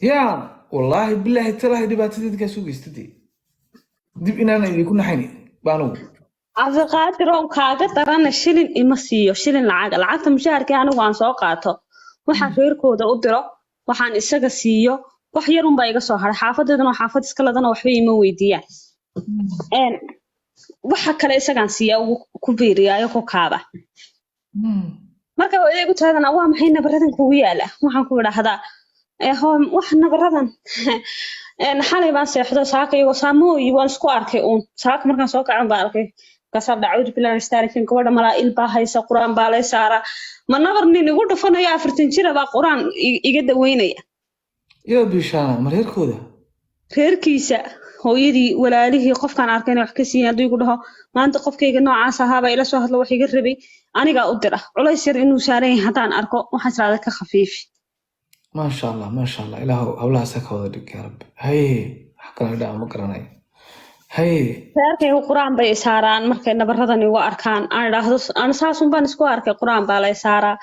يا والله بالله ترى dhibaatadii ka soo geystay dib inaan idinku naxayni baanu cabdiqaadir oo kaaga darana shilin ima siiyo shilin lacagta mushaharkii anigu aan soo qaato waxaan reerkooda u diro waxaan isaga siiyo wax yar un baa iga soo haray xaafadeedana xaafad iska ladana waxba ima weydiiyaan waxa kale isagaan siiya ku biiriyaayo ku kaaba marka way igu taadana waa maxay nabaradan kugu yaala waxaan ku idhaahdaa wax nabaradan xalay baan seexdo saaka iyago saamooyi waan isku arkay uun saaka markaan soo kacan baan arkay kasar dhacwada bilaan istaarikin gabadha malaa ilbaa haysa quraan baa lay saaraa ma nabar nin igu dhufanayo 40 jir baa quraan iga daweynaya yaa bishaan mareerkooda reerkiisa hooyadii walaalihii qofkaan arkay wax ka siiyay haduu igu dhaho maanta qofkayga noocaas ahaa baa ila soo hadlo wax iga rabay aniga u dira culays yar inuu saaran yahay hadaan arko waxaan raada ka khafiif ما شاء الله إله أولها سكوا ذلك يا رب هاي حكنا دا ما قرناي هاي reerkay quraan bay saaraan markay nabaradan igu arkaan aan dhaahdo aan saasun baan isku arkay quraan baa lay saaraa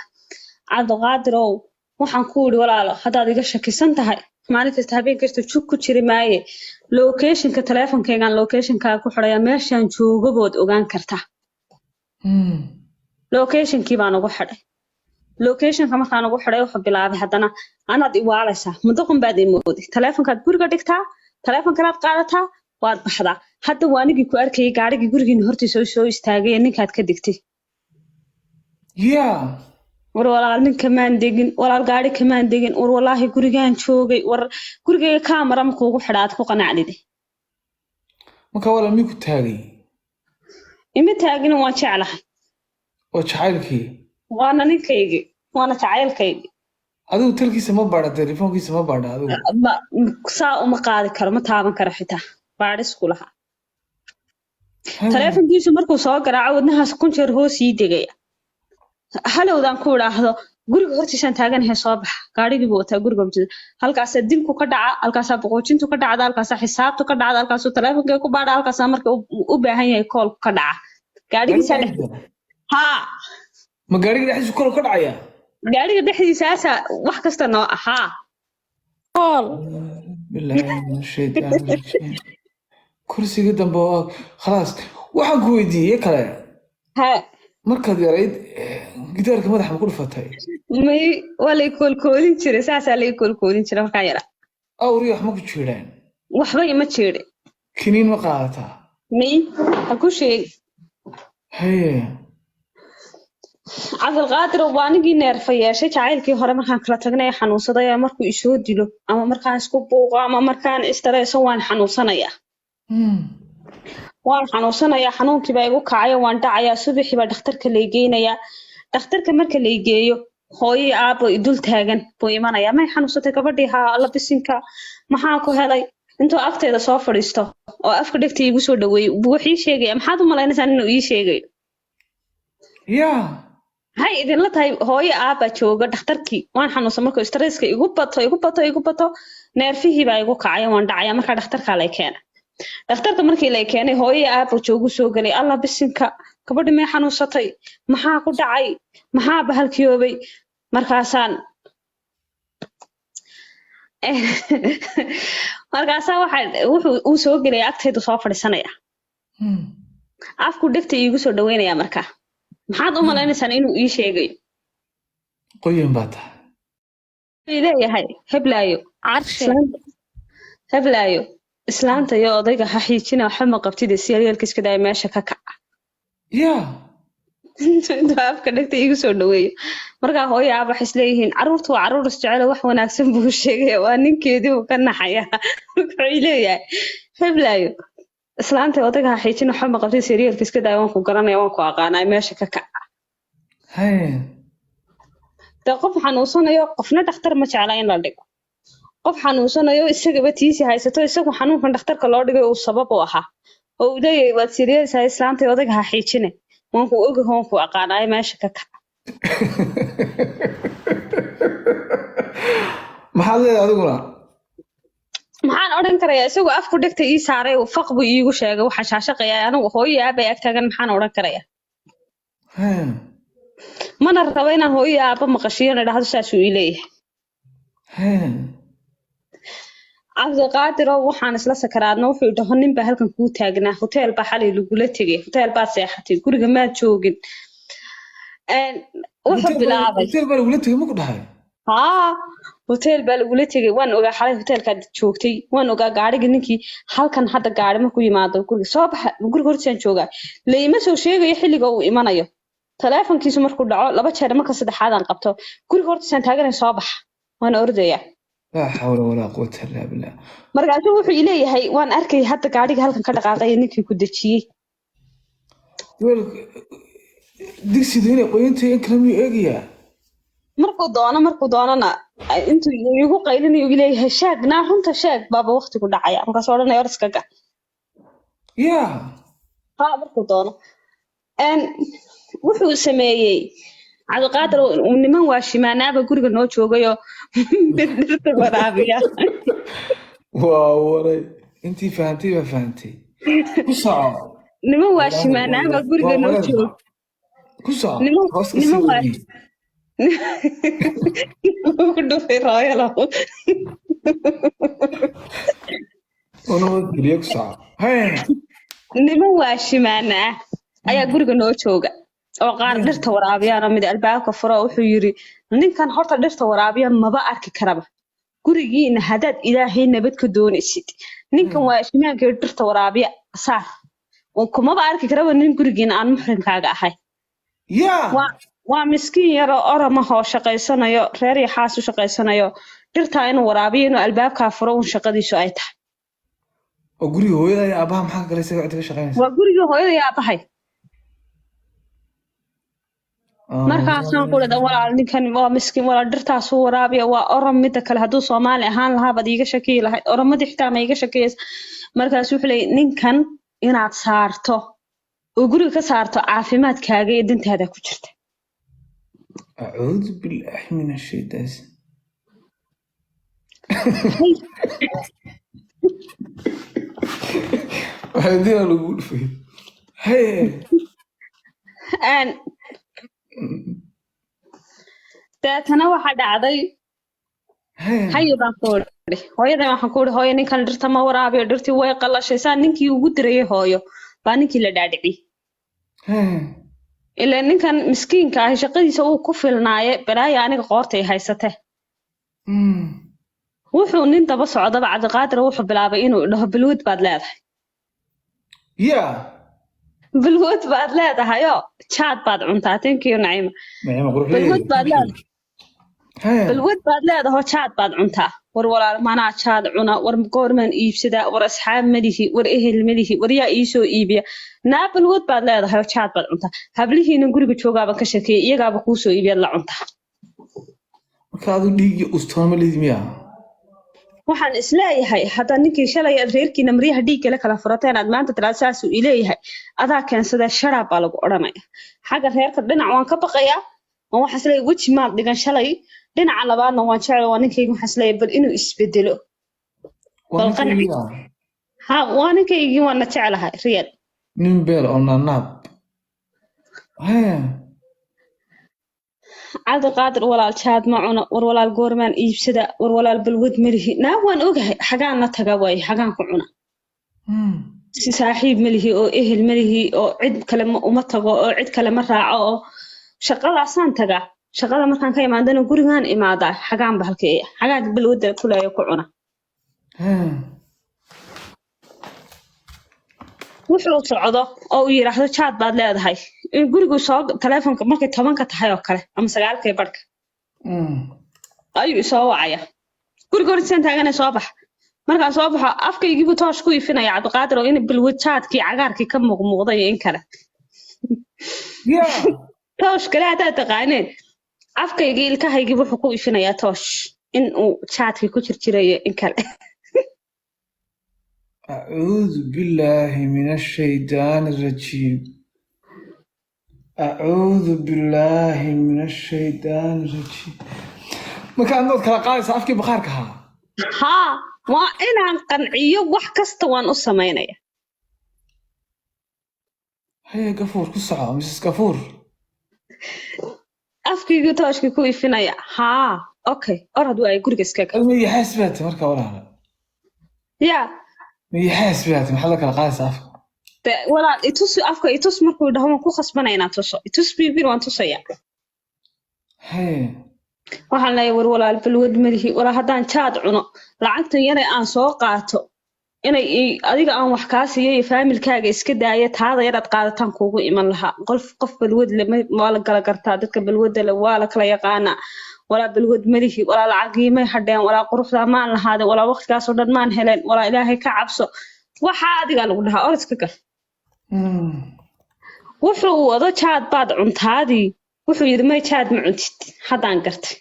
cabdiqaadirow waxaan ku yiri walaalo hadaad iga shakisan tahay maalin kasta habeen kasta jug ku jiri maaye locationka teleefankaygaan locationka ku xidhaya meeshaan joogo bood ogaan kartaa locationkii baan ugu xidhay locationka markaan ugu xidhay wuxuu bilaabay haddana anaad iwaalaysaa mudaqan baad imooday teleefankaad guriga dhigtaa teleefankanaad qaadataa waad baxdaa hadda waa anigii ku arkayay gaarigii gurigiina hortiisa soo istaagay ninkaad ka digtay يا war walaal nin kamaan degin walaal gaari kamaan degin war walaahi gurigaan joogay war gurigayga kaamara ma kuugu xidhaad ku qanacdide ما كوالا ميكو تاغي ima taagina waan jeclahay وجعلكي waana ninkaygii waana jacaylkaygii أدو تلكي سما بارا تليفون كي سما بارا أدو saa uma qaadi karo ma taaban karo xitaa baadhis ku lahaa teleefankiisu markuu soo garaaco wadnahaas kun jeer hoos ii degaya halowdaan ku idhaahdo guriga hortiisaan taaganahay soo baxa gaadhigii buu wataa guriga hortiisa halkaasaa dilku ka dhaca halkaasaa boqojintu ka dhacda halkaasaa xisaabtu ka dhacda halkaasuu teleefankee ku baadha halkaasaa marka u baahan yahay koolku ka dhaca gaadhigiisaa dhex haa ما قاري دحيس كل كل عيا gaadhiga dhexdiisaasaa wax kasta noo ahaa kool بالله من الشيطان الرجيم كرسي قدام بواك خلاص waxaan ku weydiiyay kale haa markaad yarayd gidaarka madaxa ma ku dhufatay may waa lay koolkoolin jiray saasaa lay koolkoolin jiray markaan yara awri wax ma ku jiiraan waxba ima jeedin kiniin ma qaadataa may ha ku sheeg haye cabdilqaadir waa anigii neerfa yeeshay jacaylkii hore markaan kala tagnay xanuunsaday markuu isoo dilo ama markaan isku buuqo ama markaan istareeso waan xanuunsanayaa waan xanuunsanayaa xanuunkii baa igu kacayo waan dhacayaa subaxii baa dhakhtarka lay geynayaa dhakhtarka marka lay geeyo hooyii aabbo idul taagan buu imanayaa may xanuunsatay gabadhii haa alla bisinka maxaa ku helay intuu agteeda soo fadhiisto oo afka dhegta igu soo dhaweeyey buu wax ii sheegaya maxaad u malaynaysaa inuu ii sheegayo yaa hay idinla tahay hooyo aabba jooga dhakhtarkii waan xanuunsan markuu stresska igu bato neerfihii baa igu kacay waan dhacaya markaa dhakhtarkaa lay keenay dhakhtarka markii lay keenay hooyo aabba joogu soo galay alla bisinka gabadhi may xanuunsatay maxaa ku dhacay maxaa bahalkiyoobay markaasaa wuxuu soo gelaya agtaydu soo fadhiisanaya afku dhegta iigu soo dhaweynaya markaa maxaad u malaynaysaa inuu ii sheegayo qoyan baa tahay leeyahay heblaayo islaanta iyo odayga ha xiijina waxba ma qabtida siyaryaalka iska daaya meesha ka kaca yaa intuu afka dhegta iigu soo dhaweeyo markaa hooyo aaba waxay isleeyihiin caruurtu waa caruur isjecelo wax wanaagsan buu sheegaya waa ninkeedii uu ka naxaya wuxuu leeyahay heblaayo islaanta odayga ha xiijina waxba ma qabtida siyaryaalka iska daaya waan ku garanaya waan ku aqaanaa meesha ka kaca haye de qof xanuunsanayo qofna dhakhtar ma jecla in la dhigo qof xanuunsanayo isagaba tiisi haysato isagu xanuunkan dhakhtarka loo dhigay uu sabab u ahaa oo uu leeyahay waad siriyaysaa islaanta odayga ha xiijine waan ku ogahay waan ku aqaanaayo meesha ka kaca maxaad leedahay adiguna maxaan odhan karayaa isagu afku dhegta ii saaray faq buu iigu sheegay waxa shaashaqayaa anigu hooyo aabay ag taagan maxaan odhan karayaa mana rabo inaan hooyo aabba maqashiyo na dhahdo saasuu ii leeyahay cabdiqaadir oo waxaan isla sakaraadna wuxuu dhaho nin baa halkan kuu taagnaa hoteel baa xalay lagula tegay hoteel baad seexatay guriga maad joogin wuxuu bilaabay hotel baa lagula tegay maku dhahay haa hoteel baa lagula tegay waan ogaa xalay hoteelkaad joogtay waan ogaa gaariga ninkii halkan hadda gaari markuu yimaado guriga soo baxa guriga hortiisaan joogaa layma soo sheegayo xilliga uu imanayo taleefankiisu markuu dhaco 2 jeer marka saddexaadaan qabto guriga hortiisaan taaganay soo baxa waan ordayaa laa xawla walaa quwata illaa billah markaasuu wuxuu ileeyahay waan arkay hadda gaariga halkan ka dhaqaaqay ninkii ku dejiyey weel digsidu inay qoyantay in kale miyuu eegayaa markuu doonana intuu igu qaylinayo ileeyahay sheeg naa runta sheeg baaba waqtigu dhacaya markaasuu odhanaya or iskaga yaa haa markuu doono wuxuu sameeyey cabdiqaadir niman waa shimaanaaba guriga noo joogayoo dhirta waraabiya waa waray intii fahantay baa fahantay ku soco niman waa shimaanaaba guriga noo jooga ku soco niman hoos ka niman sii waa wadiyey ku dhufay rooyalow unama geliye ku soco haya niman waa shimaana ah ayaa guriga noo jooga oo qaar dhirta waraabiyaan mid albaabka furo wuxuu yiri ninkan horta dhirta waraabiya maba arki karaba gurigiina hadaad ilaahay nabad ka doonaysid ninkan waa shimaanka dhirta waraabiya saar oo kumaba arki karaba nin gurigiina aan muxrimkaaga ahay yaa waa miskiin yar oo orama hoo shaqaysanayo reer iyo xaas u shaqaysanayo dhirta inuu waraabiyo inuu albaabka furo un shaqadiisu ay tahay oo guriga hooyada iyo aabaha maxaa ka galay isaga cid ka shaqaynaysa waa guriga hooyada iyo aabahay markaasaan ku leedahay walaal ninkan waa miskiin walaal dhirtaas uu waraabiya waa orom mida kale hadduu Soomaali ahaan lahaa bad iiga shakiyi lahayd oromadii xitaa ma iiga shakiyaysa markaas wuxuu leeyahay ninkan inaad saarto oo guriga ka saarto caafimaadkaaga iyo dantaada ku jirta acuudu billaahi min ashaytaan waxaa dina lagu dhufay haye deetana waxaa dhacday haye baan ku idhi hooyadan waxaan ku idhi hooyo ninkan dhirta ma waraabiyo dhirtii way qalashay saa ninkii ugu dirayay hooyo baa ninkii la dhaadhiciyey ilaa ninkan miskiinka ah shaqadiisa uu ku filnaaye balaaya aniga qoortay haysate wuxuu nin daba socdaba cabdiqaadir wuxuu bilaabay inuu dhaho balwad baad leedahay yaa balwad baad leedahayoo jaad baad cuntaa tinkiyo naciima balwad baad leedahay balwad baad leedahoo jaad baad cuntaa war walaal manaa jaad cuna war goormaan iibsadaa war asxaab malihi war ehel malihi war yaa iisoo iibiya naa balwad baad leedahayoo jaad baad cuntaa hablihiina guriga joogaaban ka shakeeyey iyagaaba kuusoo iibiyaad la cuntaa marka adu dhiigii ustooma leedi miyaa waxaan isleeyahay hadda ninkii shalay aad reerkiina maryaha dhiigga la kala furateen aad maanta tiraad saasuu ileeyahay adaa keensadee sharaab baa lagu odhanaya xagga reerka dhinac waan ka baqayaa oo waxaan isleeyahay weji maad dhigan shalay dhinaca labaadna waan jecel waa ninkayga waxaan isleeyahay bal inuu isbedelo bal qanci ha waa ninkaygii waana jecelahay riyad nin beel oo naanaab cabdiqaadir walaal jaad ma cuno war walaal goormaan iibsada war walaal balwad malihi naa waan ogahay xagaan la taga waaye xagaan ku cuna si saaxiib malihi oo ehel malihi oo cid kale uma tago oo cid kale ma raaco oo shaqadaasaan tagaa shaqada markaan ka imaadana gurigaan imaadaa xagaan ba halkee xagaan balwadda kuleeyo ku cuna wuxuu socdo oo uu yiraahdo jaad baad leedahay gurigu soo taleefanka markay 10 tahay oo kale ama 9 barka ayuu soo wacaya guriga hortiisaan taaganay soo bax markaan soo baxo afkaygiibu toosh ku ifinaya cabdiqaadir oo in balwad jaadkii cagaarkii ka muuqmuuqday in kale toosh kale haddaad taqaaneen afkaygii ilkahaygii wuxuu ku ifinayaa toosh in uu jaadkii ku jirjirayo in kale أعوذ بالله من الشيطان الرجيم أعوذ بالله من الشيطان الرجيم ما كان نود كلا قايس أفكي بخارك ها وأنا قنعيو wax kasta waan u sameynaya هيا قفور كسعة مسس قفور afkaygu tooshkii ku ifinaya haa okay orad waa guriga iskaga ما يحاسبات مركا ولا ya ما يحاسبات محل كلا قاس عفوا walaal itus afka itus markuu dhaho waan ku khasbanay inaan tuso itus bibi waan tusaya هي waxaan leeyahay war walaal balwad malihi wala hadaan jaad cuno lacagtan yar aan soo qaato inay adiga aan wax ka siiyo familkaaga iska daaya taada yar aad qaadataan kuugu iman lahaa qof balwad lama wala kala gartaa dadka balwada la wala kala yaqaana wala balwad malihi wala lacagiimay hadheen wala quruxda maan lahaade wala waqtigaas oo dhan maan heleen wala ilaahay ka cabso waxa adiga lagu dhahaa orodka gal wuxuu wado jaad baad cuntaadii wuxuu yiri may jaad ma cuntid haddaan gartay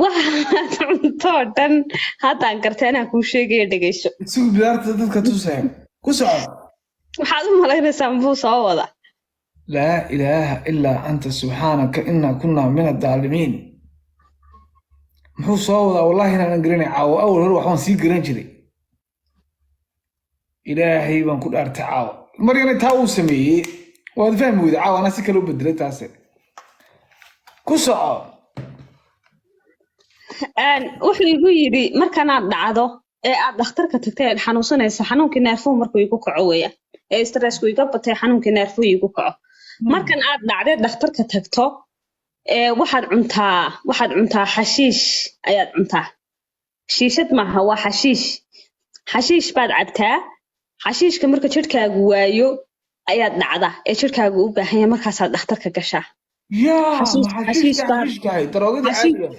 waxaad cunto dhan haddaan gartay anaa kuu sheegaya dhegeyso سوق بلارت dadka tusay ku soco waxaad u malaynaysaa muu soo wada لا إله إلا أنت سبحانك إنا كنا من الظالمين محو صودا والله أنا نقرني عاو أول هروح وان سي قرن جري إلهي وان كل أرتعاو مريم تاو سمي وهذا فهم ويدا عاو أنا سكلو بدري تاسي كسعو wuxuu igu yiri markanaad dhacdo ee aad dhakhtarka tagtay xanuunsanaysa xanuunkii neerfuhu markuu igu kaco weeyaan ee stressku iga batay xanuunkii neerfuhu igu kaco markan aad dhacday dhakhtarka tagto ee waxaad cuntaa xashiish ayaad cuntaa shiishad maaha waa xashiish baad cabtaa xashiishka marka jirkaagu waayo ayaad dhacda ee jirkaagu u baahan yahay markaasaad dhakhtarka gashaa يا حشيش كاي دروغة عادية